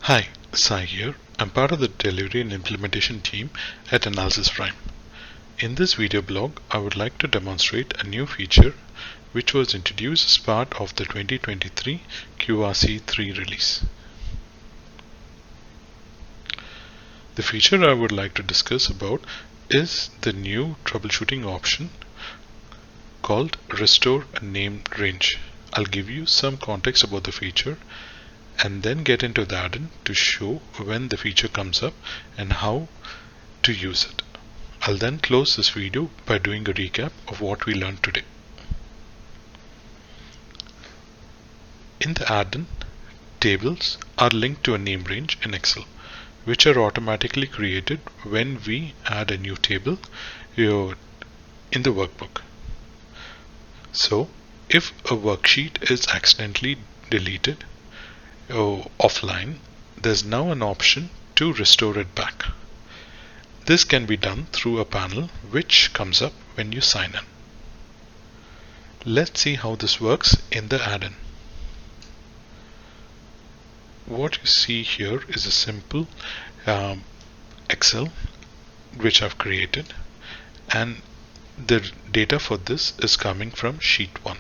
Hi, Sai here. I'm part of the delivery and implementation team at Analysis Prime. In this video blog, I would like to demonstrate a new feature which was introduced as part of the 2023 QRC3 release. The feature I would like to discuss about is the new troubleshooting option called Restore a Named Range. I'll give you some context about the feature and then get into the add-in to show when the feature comes up and how to use it. I'll then close this video by doing a recap of what we learned today. In the add-in, tables are linked to a name range in Excel, which are automatically created when we add a new table in the workbook. So, if a worksheet is accidentally deleted offline, there's now an option to restore it back. This can be done through a panel which comes up when you sign in. Let's see how this works in the add-in. What you see here is a simple Excel which I've created, and the data for this is coming from sheet 1.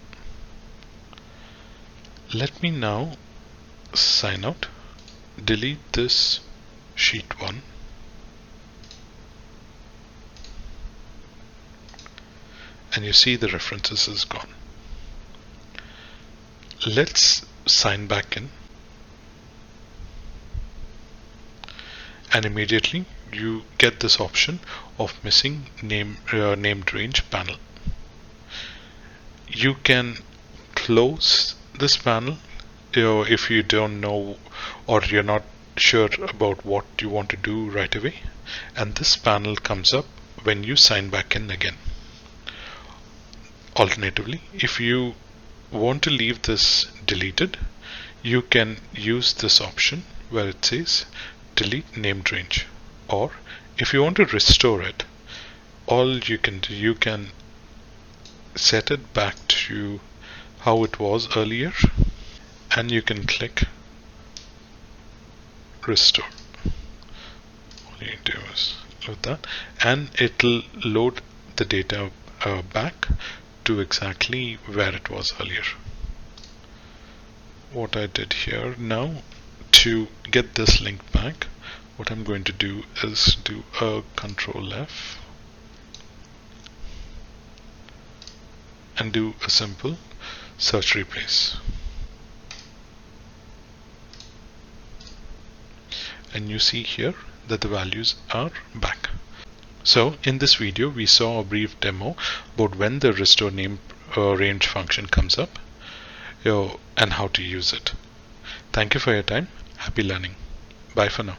Let me now sign out, delete this sheet 1, and you see the references is gone. Let's sign back in, and immediately you get this option of missing named range panel. You can close this panel if you don't know or you're not sure about what you want to do right away, and this panel comes up when you sign back in again. Alternatively, if you want to leave this deleted, you can use this option where it says delete named range, or if you want to restore it, all you can do, you can set it back to how it was earlier, and you can click restore. All you do is load that, and it'll load the data back to exactly where it was earlier. What I did here now, to get this link back, what I'm going to do is do a Control F and do a simple search replace. And you see here that the values are back. So in this video we saw a brief demo about when the restore name range function comes up and how to use it. Thank you for your time. Happy learning. Bye for now.